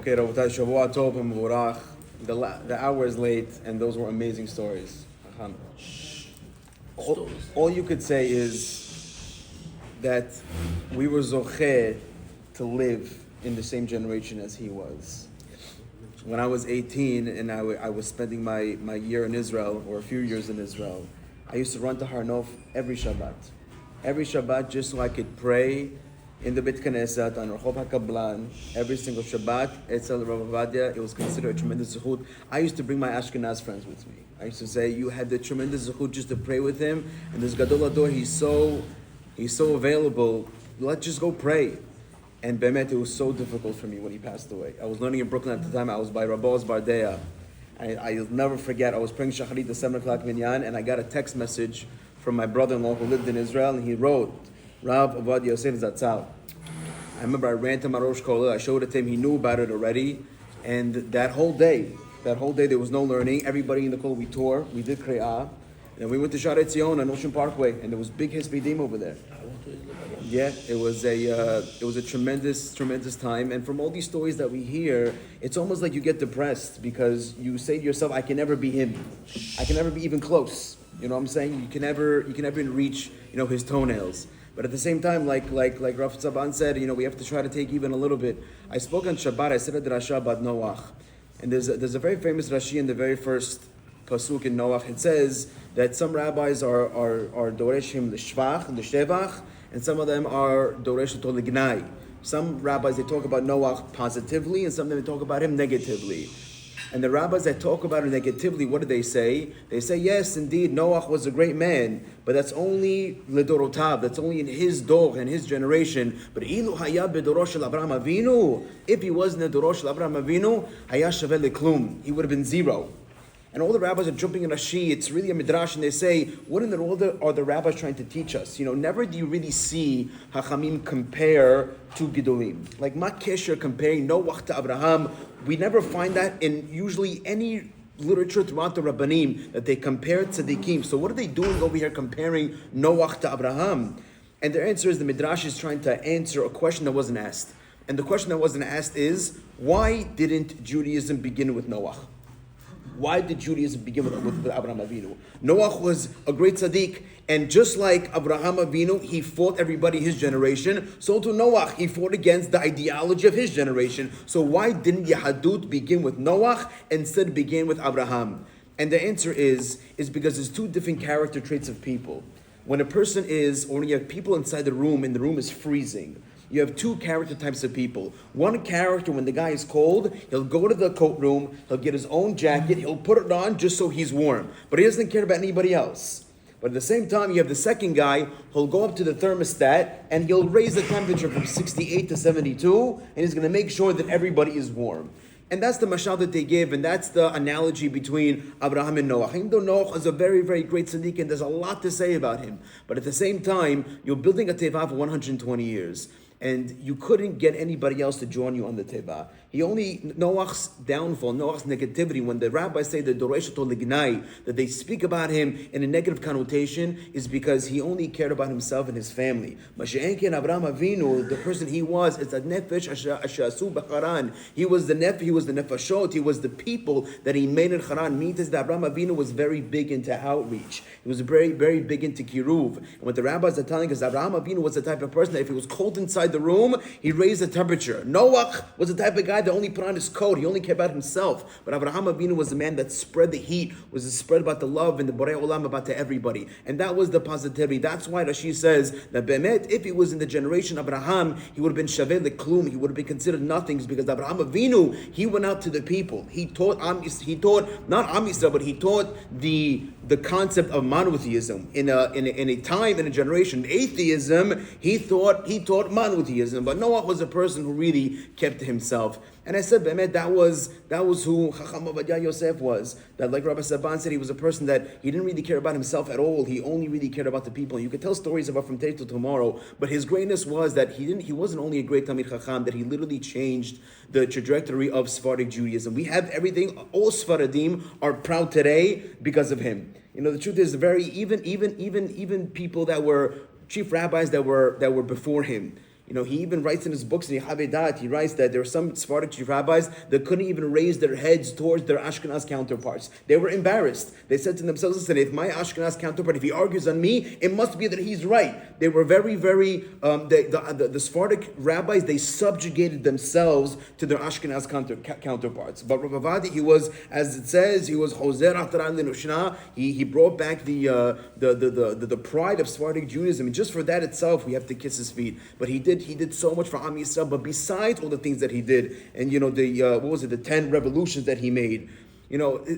Okay, Rabbi, Shavua Tov and Mevorach. The hour is late, and those were amazing stories. All you could say is that we were zocheh to live in the same generation as he was. When I was 18 and I was spending my year in Israel, or a few years in Israel, I used to run to Har Nof every Shabbat. Every Shabbat, just so I could pray in the Beit Knesset on Rehov HaKablan every single Shabbat. Etzel Rabbi Ovadia, it was considered a tremendous zechut. I used to bring my Ashkenaz friends with me. I used to say, you had the tremendous zechut just to pray with him, and this Gadol Ador, he's so available. Let's just go pray. And Bemet, it was so difficult for me when he passed away. I was learning in Brooklyn at the time. I was by Rabbo's Bardea. I'll never forget, I was praying Shacharit at 7 o'clock minyan, and I got a text message from my brother-in-law who lived in Israel, and he wrote, Rav Ovadia Yosef Zatzal. I remember I ran to Marosh Kola, I showed it to him, he knew about it already, and that whole day there was no learning. Everybody in the Kola, we tore, we did Kriyah, and we went to Sharet Zion on Ocean Parkway, and there was big Hispedim over there. Yeah, it was a tremendous time, and from all these stories that we hear, it's almost like you get depressed because you say to yourself, I can never be him. I can never be even close. You know what I'm saying? You can never even reach, his toenails. But at the same time, like Rav Tzaban said, we have to try to take even a little bit. I spoke on Shabbat, I said a drasha about Noach. And there's a very famous Rashi in the very first pasuk in Noach. It says that some rabbis are doreshim l'shvach and l'shevach, and some of them are doresh to l'gnai. Some rabbis, they talk about Noach positively, and some of them they talk about him negatively. And the rabbis that talk about it negatively, what do they say? They say, yes, indeed, Noach was a great man, but that's only ledorotav, that's only in his dor and his generation. But ilu haya bedorosh shel Avraham Avinu, if he was in the dorosh shel Avraham Avinu, haya shaveh leklum, he would have been zero. And all the rabbis are jumping in Rashi. It's really a midrash, and they say, what in the world are the rabbis trying to teach us? Never do you really see Hachamim compare to Gedolim. Like Ma Kesher comparing Noach to Abraham. We never find that in usually any literature throughout the Rabbanim that they compare tzaddikim. So what are they doing over here comparing Noach to Abraham? And their answer is the midrash is trying to answer a question that wasn't asked. And the question that wasn't asked is, why didn't Judaism begin with Noach? Why did Judaism begin with Abraham Avinu? Noach was a great tzaddik, and just like Abraham Avinu, he fought everybody his generation, so to Noach, he fought against the ideology of his generation. So why didn't Yahadut begin with Noach, instead begin with Abraham? And the answer is because there's two different character traits of people. When a person or when you have people inside the room, and the room is freezing, you have two character types of people. One character, when the guy is cold, he'll go to the coat room, he'll get his own jacket, he'll put it on just so he's warm. But he doesn't care about anybody else. But at the same time, you have the second guy, who'll go up to the thermostat, and he'll raise the temperature from 68 to 72, and he's going to make sure that everybody is warm. And that's the mashal that they give, and that's the analogy between Abraham and Noach. Even though Noach is a very, very great tzaddik, and there's a lot to say about him. But at the same time, you're building a teva for 120 years. And you couldn't get anybody else to join you on the teva. Noach's downfall, Noach's negativity, when the rabbis say the doresh to lignai, that they speak about him in a negative connotation, is because he only cared about himself and his family. Masha'enken Abraham Avinu, the person he was, it's a nefesh ashasu b'charan. He was the nefashot, he was the people that he made in Haran. Means that Abraham Avinu was very big into outreach. He was very, very big into kiruv. And what the rabbis are telling us, Abraham Avinu was the type of person that if he was cold inside the room, he raised the temperature. Noach was the type of guy that only put on his coat. He only cared about himself. But Abraham Avinu was the man that spread the heat, was spread about the love and the Borei Olam about to everybody. And that was the positivity. That's why Rashi says that Bemet, if he was in the generation of Abraham, he would have been Shaveh Leklum. He would have been considered nothing, because Abraham Avinu, he went out to the people. He taught not Am Yisrael, but he taught the concept of monotheism. In a time, in a generation, atheism, he taught monotheism. But Noah was a person who really kept to himself. And I said, Be'emet, that was who Chacham Ovadia Yosef was. That, like Rabbi Saban said, he was a person that he didn't really care about himself at all. He only really cared about the people. You could tell stories about from today to tomorrow, but his greatness was that he wasn't only a great Talmid Chacham, that he literally changed the trajectory of Sephardic Judaism. We have everything. All Sephardim are proud today because of him. The truth is, even people that were chief rabbis that were before him. He even writes in his books in Yehavedat, he writes that there are some Sephardic rabbis that couldn't even raise their heads towards their Ashkenaz counterparts. They were embarrassed. They said to themselves, listen, if my Ashkenaz counterpart, if he argues on me, it must be that he's right. They were very, very, the Sephardic rabbis, they subjugated themselves to their Ashkenaz counterparts. But Rabbi Ovadia, he was, as it says, he was Hozer Ataran Lenushna. He brought back the pride of Sephardic Judaism. And just for that itself, we have to kiss his feet. But he did so much for Am Yisrael. But besides all the things that he did, and the 10 revolutions that he made,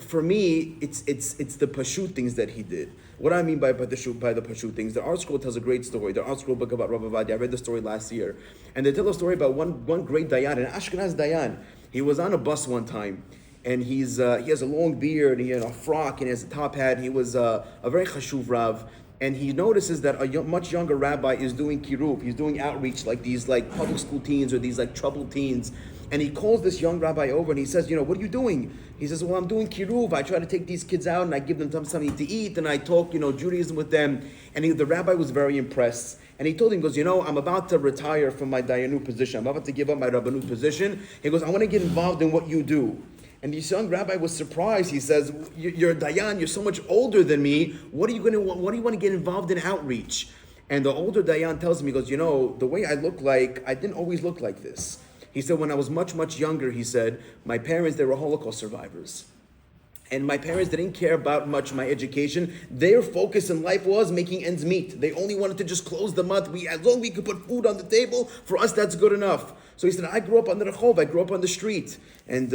for me, it's the Pashut things that he did. What I mean by the Pashut things, the Art Scroll tells a great story. The Art Scroll book about Rabbi Ovadia, I read the story last year. And they tell a story about one great Dayan, an Ashkenaz Dayan. He was on a bus one time, and he has a long beard, he had a frock, and he has a top hat. He was a very chashuv Rav. And he notices that a much younger rabbi is doing kiruv. He's doing outreach like these public school teens or these troubled teens. And he calls this young rabbi over and he says, what are you doing? He says, well, I'm doing kiruv. I try to take these kids out and I give them something to eat and I talk, Judaism with them. And the rabbi was very impressed. And he told him, he goes, I'm about to retire from my dayanu position. I'm about to give up my rabbanu position. He goes, I want to get involved in what you do. And this young rabbi was surprised. He says, "You're a dayan. You're so much older than me. What do you want to get involved in outreach?" And the older dayan tells me, he goes, the way I look like, I didn't always look like this. He said, when I was much, much younger, he said, my parents, they were Holocaust survivors. And my parents didn't care about much my education. Their focus in life was making ends meet. They only wanted to just close the month. As long as we could put food on the table, for us, that's good enough. So he said, I grew up on the Rehov, I grew up on the street. And,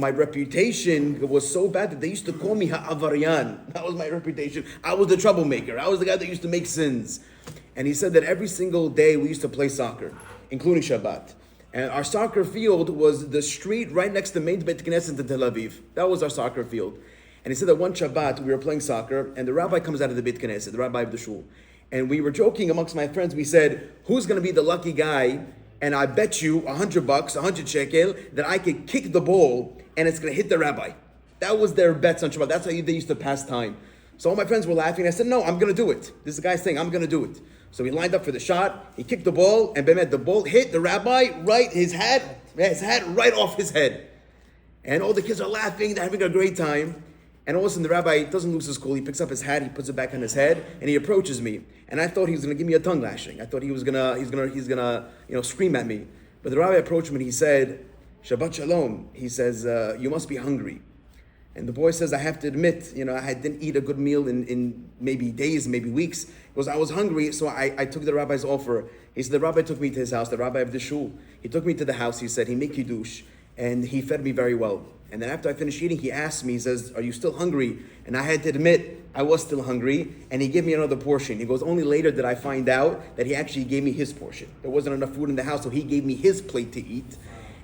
my reputation was so bad that they used to call me Ha'avarian. That was my reputation. I was the troublemaker. I was the guy that used to make sins. And he said that every single day we used to play soccer, including Shabbat. And our soccer field was the street right next to main Beit Knesset in Tel Aviv. That was our soccer field. And he said that one Shabbat we were playing soccer, and the rabbi comes out of the Beit Knesset, the rabbi of the shul. And we were joking amongst my friends. We said, who's going to be the lucky guy? And I bet you $100, 100 shekel, that I could kick the ball and it's going to hit the rabbi. That was their bets on Shabbat. That's how they used to pass time. So all my friends were laughing. I said, no, I'm going to do it. This is the guy saying, I'm going to do it. So he lined up for the shot. He kicked the ball, and the ball hit the rabbi right, his hat right off his head. And all the kids are laughing. They're having a great time. And all of a sudden, the rabbi doesn't lose his cool. He picks up his hat, he puts it back on his head, and he approaches me. And I thought he was going to give me a tongue lashing. I thought he's gonna scream at me. But the rabbi approached me and he said, Shabbat Shalom. He says, you must be hungry. And the boy says, I have to admit, I didn't eat a good meal in maybe days, maybe weeks. He goes, I was hungry, so I took the rabbi's offer. He said, the rabbi took me to his house, the rabbi of the shul. He took me to the house, he said, he made kiddush, and he fed me very well. And then after I finished eating, he asked me, he says, are you still hungry? And I had to admit, I was still hungry, and he gave me another portion. He goes, only later did I find out that he actually gave me his portion. There wasn't enough food in the house, so he gave me his plate to eat.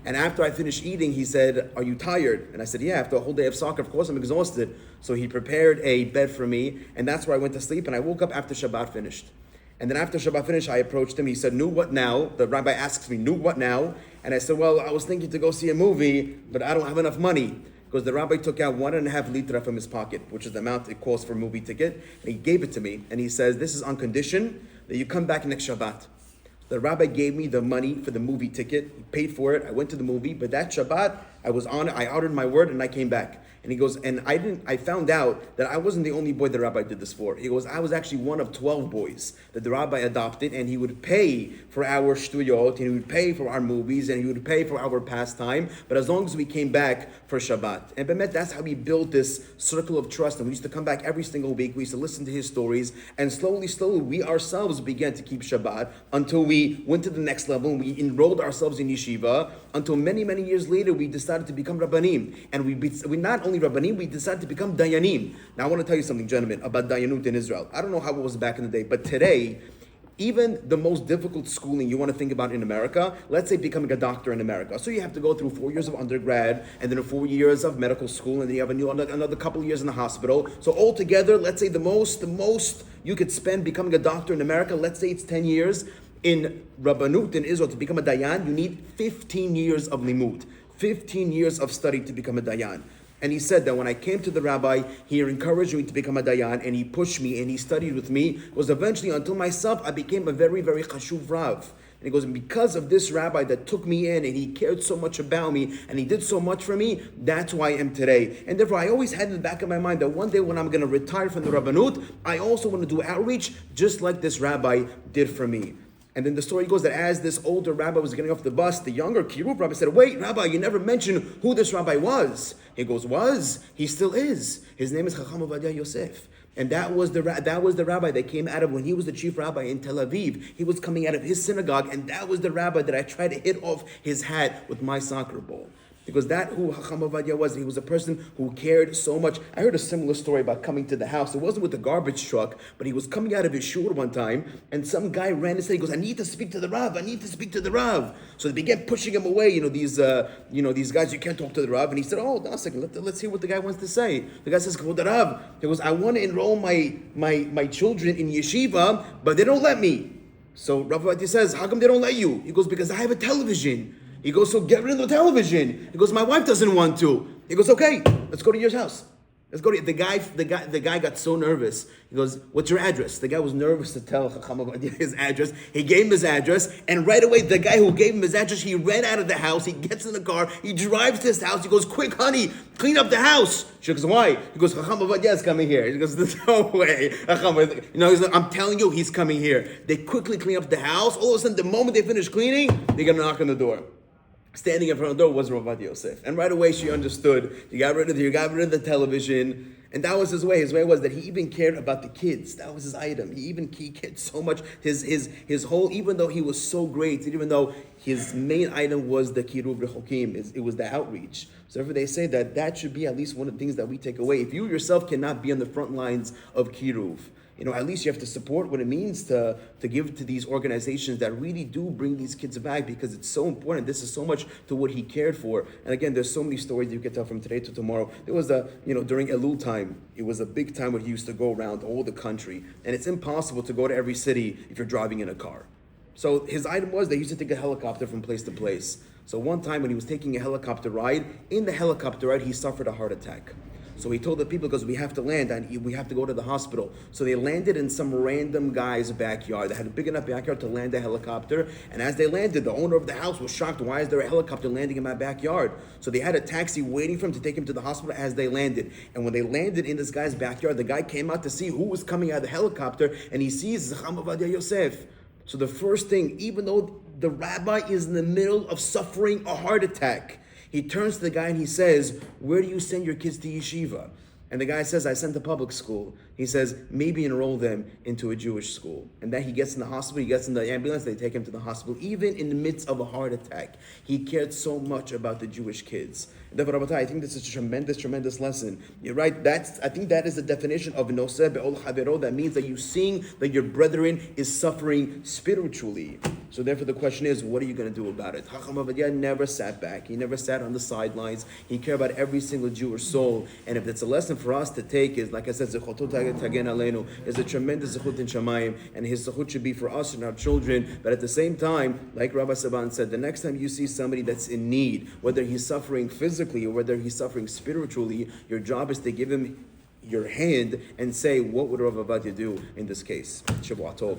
And after I finished eating, he said, are you tired? And I said, yeah, after a whole day of soccer, of course I'm exhausted. So he prepared a bed for me, and that's where I went to sleep, and I woke up after Shabbat finished. And then after Shabbat finished, I approached him. He said, "Nu, what now?" The rabbi asks me, "Nu, what now?" And I said, "Well, I was thinking to go see a movie, but I don't have enough money." Because the rabbi took out 1.5 litra from his pocket, which is the amount it costs for a movie ticket. And he gave it to me. And he says, "This is on condition that you come back next Shabbat." The rabbi gave me the money for the movie ticket. He paid for it. I went to the movie. But that Shabbat, I was on it. I honored my word and I came back. And he goes, and I found out that I wasn't the only boy the rabbi did this for. He goes, I was actually one of 12 boys that the rabbi adopted, and he would pay for our shtuyot, and he would pay for our movies, and he would pay for our pastime, but as long as we came back for Shabbat. And Bemet, that's how we built this circle of trust, and we used to come back every single week. We used to listen to his stories, and slowly, we ourselves began to keep Shabbat until we went to the next level, and we enrolled ourselves in yeshiva, until many, many years later, we decided to become Rabbanim. And we not only Rabbanim, we decided to become Dayanim. Now I want to tell you something, gentlemen, about Dayanut in Israel. I don't know how it was back in the day, but today, even the most difficult schooling you want to think about in America, let's say becoming a doctor in America. So you have to go through 4 years of undergrad, and then 4 years of medical school, and then you have another couple of years in the hospital. So altogether, let's say the most you could spend becoming a doctor in America, let's say it's 10 years. In Rabbanut in Israel, to become a Dayan, you need 15 years of limud, 15 years of study to become a Dayan. And he said that when I came to the rabbi, he encouraged me to become a Dayan, and he pushed me, and he studied with me, was eventually, until myself, I became a very, very chashuv Rav. And he goes, because of this rabbi that took me in and he cared so much about me and he did so much for me, that's who I am today. And therefore, I always had in the back of my mind that one day when I'm going to retire from the Rabbanut, I also want to do outreach just like this rabbi did for me. And then the story goes that as this older rabbi was getting off the bus, the younger Kiruv rabbi said, wait, Rabbi, you never mentioned who this rabbi was. He goes, was? He still is. His name is Chacham Ovadia Yosef. And that was the rabbi that came out of when he was the chief rabbi in Tel Aviv. He was coming out of his synagogue, and that was the rabbi that I tried to hit off his hat with my soccer ball. Because that who Chacham Ovadia was, he was a person who cared so much. I heard a similar story about coming to the house. It wasn't with the garbage truck, but he was coming out of his shul one time, and some guy ran and said, he goes, I need to speak to the Rav, I need to speak to the Rav. So they began pushing him away, these guys, you can't talk to the Rav. And he said, oh, hold on a second, let's hear what the guy wants to say. The guy says, the Rav. He goes, I want to enroll my children in yeshiva, but they don't let me. So Rav Ovadia says, how come they don't let you? He goes, because I have a television. He goes, so get rid of the television. He goes, my wife doesn't want to. He goes, okay, let's go to your house. Let's go to the guy got so nervous. He goes, what's your address? The guy was nervous to tell Chacham Ovadia his address. He gave him his address, and right away the guy who gave him his address, he ran out of the house. He gets in the car, he drives to his house. He goes, quick, honey, clean up the house. She goes, why? He goes, Chacham Ovadia is coming here. He goes, there's no way. He's like, I'm telling you, he's coming here. They quickly clean up the house. All of a sudden, the moment they finish cleaning, they get a knock on the door. Standing in front of the door was Ovadia Yosef. And right away she understood. You got rid of the television. And that was his way. His way was that he even cared about the kids. That was his item. He cared so much. His whole, even though he was so great, even though his main item was the kiruv rechokim, it was the outreach. So therefore they say that should be at least one of the things that we take away. If you yourself cannot be on the front lines of kiruv, at least you have to support what it means to give to these organizations that really do bring these kids back, because it's so important. This is so much to what he cared for. And again, there's so many stories you can tell from today to tomorrow. There was during Elul time, it was a big time where he used to go around all the country. And it's impossible to go to every city if you're driving in a car. So his item was they used to take a helicopter from place to place. So one time when he was taking a helicopter ride, in the helicopter ride, he suffered a heart attack. So he told the people, because we have to land and we have to go to the hospital. So they landed in some random guy's backyard. They had a big enough backyard to land a helicopter. And as they landed, the owner of the house was shocked. Why is there a helicopter landing in my backyard? So they had a taxi waiting for him to take him to the hospital as they landed. And when they landed in this guy's backyard, the guy came out to see who was coming out of the helicopter, and he sees Chacham Ovadia Yosef. So the first thing, even though the rabbi is in the middle of suffering a heart attack, he turns to the guy and he says, where do you send your kids to yeshiva? And the guy says, I sent to public school. He says, maybe enroll them into a Jewish school. And then he gets in the hospital, he gets in the ambulance, they take him to the hospital. Even in the midst of a heart attack, he cared so much about the Jewish kids. And therefore, Rabbi, I think this is a tremendous, tremendous lesson. You're right, I think that is the definition of noseh be'ol havero. That means that you're seeing that your brethren is suffering spiritually. So therefore the question is, what are you going to do about it? Chacham Ovadia never sat back. He never sat on the sidelines. He cared about every single Jewish soul. And if it's a lesson for us to take, is, like I said, zechoto tagen aleinu, is a tremendous zechut in Shamayim, and his zechut should be for us and our children. But at the same time, like Rabbi Saban said, the next time you see somebody that's in need, whether he's suffering physically or whether he's suffering spiritually, your job is to give him your hand and say, what would Rav Ovadia do in this case? Shavua Tov.